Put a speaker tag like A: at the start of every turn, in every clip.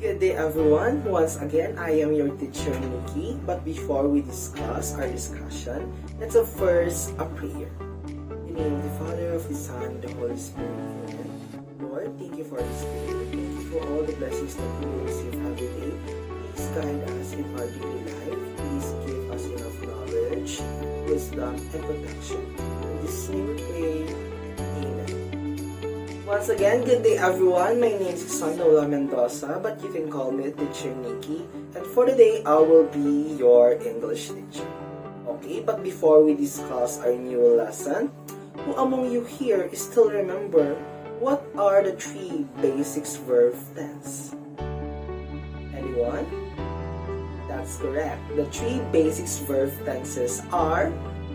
A: Good day everyone. Once again, I am your teacher Nikki. But before we discuss our discussion, let's first a prayer. In the name of the Father, of the Son, and the Holy Spirit. Amen. Lord, thank you for this day. Thank you for all the blessings that we receive every day. Please guide us in our daily life. Please give us enough knowledge, wisdom, and protection. In this name we pray. Amen. Once again, good day everyone. My name is Nola Mendoza, but you can call me Teacher Nikki. And for today, I will be your English teacher. Okay, but before we discuss our new lesson, who among you here still remember what are the three basics verb tense? Anyone? That's correct. The three basics verb tenses are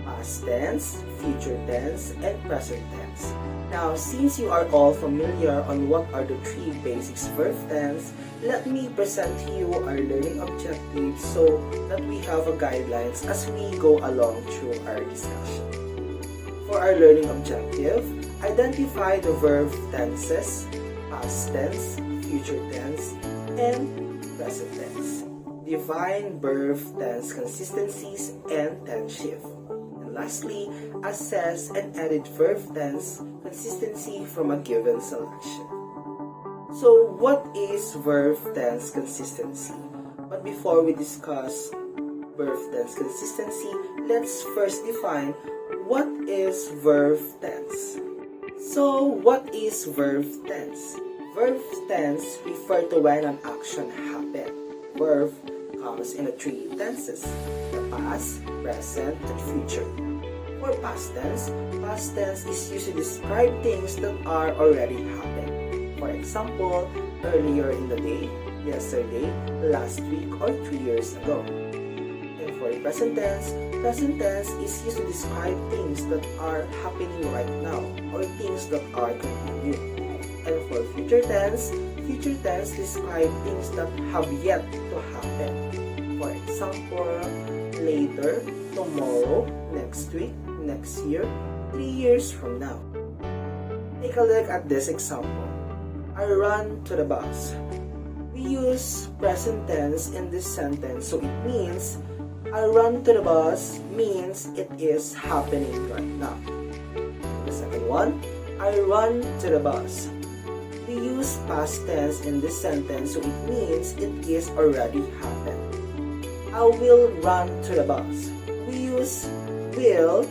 A: past tense, future tense, and present tense. Now, since you are all familiar on what are the three basics verb tense, let me present to you our learning objectives so that we have a guidelines as we go along through our discussion. For our learning objective, identify the verb tenses, past tense, future tense, and present tense. Define verb tense consistencies and tense shift. Lastly, assess and edit verb tense consistency from a given selection. So, what is verb tense consistency? But before we discuss verb tense consistency, let's first define what is verb tense. So, what is verb tense? Verb tense refer to when an action happened. Verb comes in three tenses: the past, present, and future. For past tense is used to describe things that are already happened. For example, earlier in the day, yesterday, last week, or 3 years ago. And for present tense is used to describe things that are happening right now, or things that are continuing. And for future tense describe things that have yet to happen. For example, later, tomorrow, next week, next year, 3 years from now. Take a look at this example. I run to the bus. We use present tense in this sentence, so it means I run to the bus means it is happening right now. The second one, I run to the bus. We use past tense in this sentence, so it means it is already happened. I will run to the bus. We use will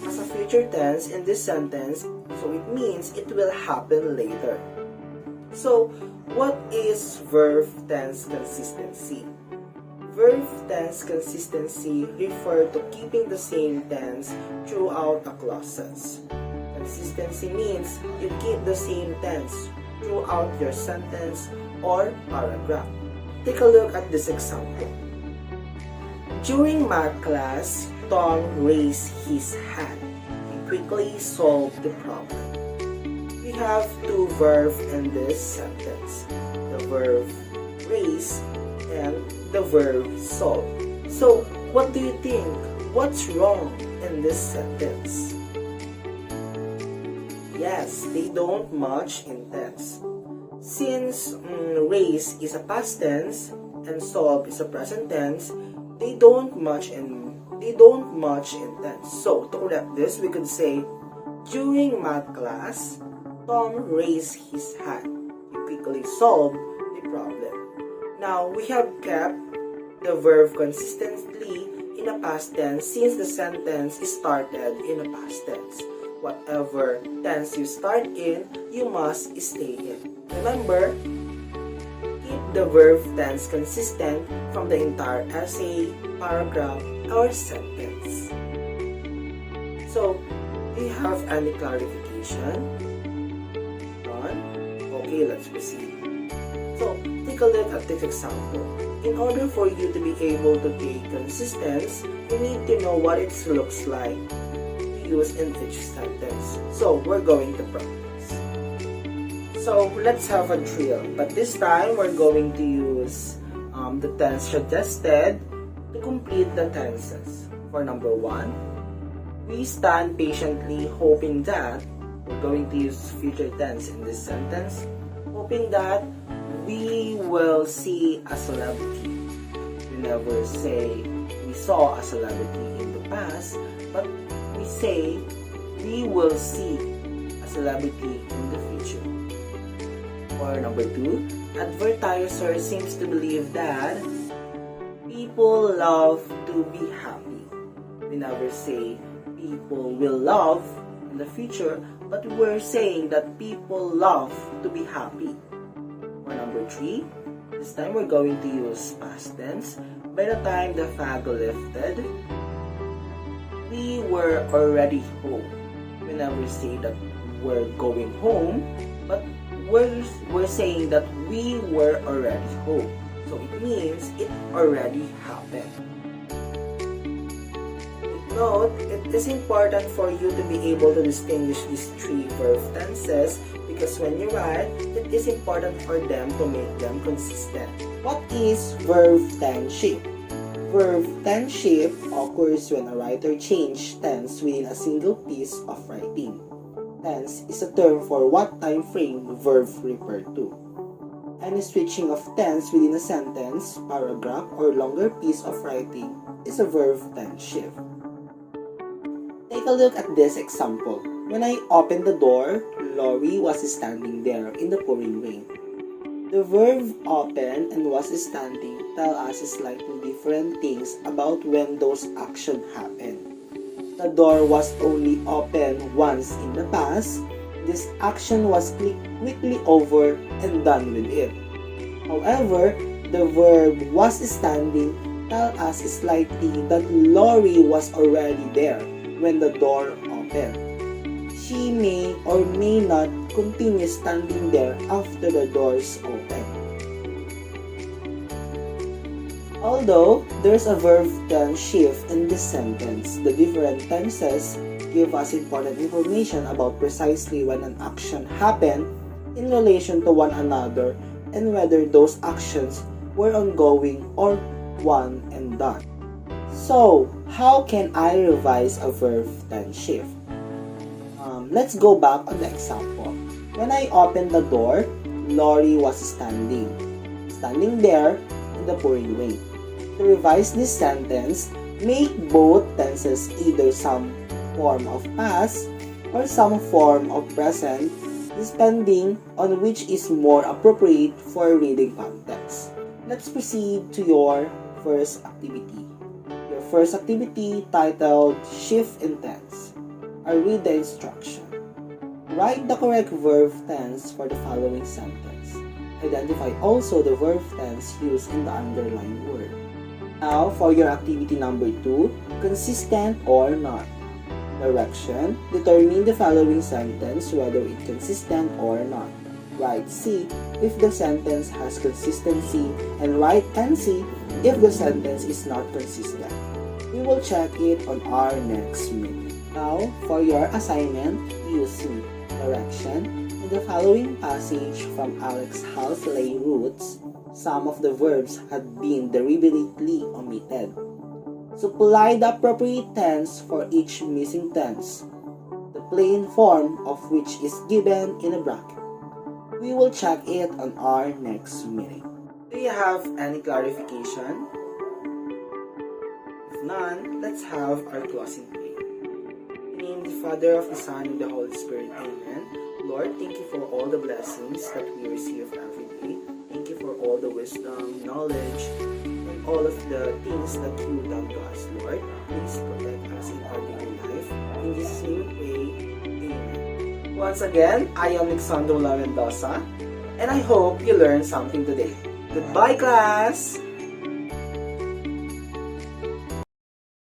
A: as a future tense in this sentence, so it means it will happen later. So, what is verb tense consistency? Verb tense consistency refer to keeping the same tense throughout a clauses. Consistency means you keep the same tense throughout your sentence or paragraph. Take a look at this example. During math class, Tom raised his hand. He quickly solved the problem. We have two verbs in this sentence. The verb raise and the verb solve. So, what do you think? What's wrong in this sentence? Yes, they don't match in tense. Since raise is a past tense and solve is a present tense, they don't match in tense. So, to correct this, we could say, during math class, Tom raised his hand. He quickly solved the problem. Now, we have kept the verb consistently in a past tense since the sentence is started in a past tense. Whatever tense you start in, you must stay in. Remember, keep the verb tense consistent from the entire essay, paragraph, or sentence. So, do you have any clarification? None? Okay, let's proceed. So, take a look at this example. In order for you to be able to take consistency, you need to know what it looks like to use in each sentence. So, we're going to practice. So, let's have a drill. But this time, we're going to use the tense suggested to complete the tenses. For number 1, we stand patiently hoping that, we're going to use future tense in this sentence, hoping that we will see a celebrity. We never say we saw a celebrity in the past, but we say we will see a celebrity in the future. Or number 2, advertiser seems to believe that people love to be happy. We never say people will love in the future, but we're saying that people love to be happy. Or number 3, this time we're going to use past tense. By the time the fog lifted, we were already home. We never say that we're going home, but we're saying that we were already home. So it means it already happened. Note, it is important for you to be able to distinguish these 3 verb tenses because when you write, it is important for them to make them consistent. What is verb tense shape? Verb tense shape occurs when a writer changes tense within a single piece of writing. Tense is a term for what time frame the verb refers to. Any switching of tense within a sentence, paragraph, or longer piece of writing is a verb tense shift. Take a look at this example. When I opened the door, Lori was standing there in the pouring rain. The verb open and was standing tell us slightly different things about when those actions happened. The door was only opened once in the past. This action was quickly over and done with it. However, the verb was standing tell us slightly that Lori was already there when the door opened. She may or may not continue standing there after the doors open. Although there's a verb tense shift in this sentence, the different tenses give us important information about precisely when an action happened in relation to one another and whether those actions were ongoing or one and done. So, how can I revise a verb tense shift? Let's go back on the example. When I opened the door, Lori was standing there in the pouring rain. To revise this sentence, make both tenses either some form of past or some form of present, depending on which is more appropriate for reading context. Let's proceed to your first activity. Your first activity titled Shift in Tense. I read the instruction. Write the correct verb tense for the following sentence. Identify also the verb tense used in the underlined word. Now, for your activity number 2, consistent or not. Direction, determine the following sentence whether it's consistent or not. Write C if the sentence has consistency and write NC if the sentence is not consistent. We will check it on our next meeting. Now, for your assignment, use C. Direction. In the following passage from Alex House Lay Roots, some of the verbs had been deliberately omitted. Supply the appropriate tense for each missing tense, the plain form of which is given in a bracket. We will check it on our next meeting. Do you have any clarification? If none, let's have our closing prayer. In the name of the Father, of the Son, and the Holy Spirit. Amen. Lord, thank you for all the blessings that we receive every day. Thank you for all the wisdom, knowledge, and all of the things that you've done to us, Lord. Please protect us in our daily life. In Jesus' name we pray. Amen. Once again, I am Alexandro La Mendoza, and I hope you learned something today. Goodbye, class!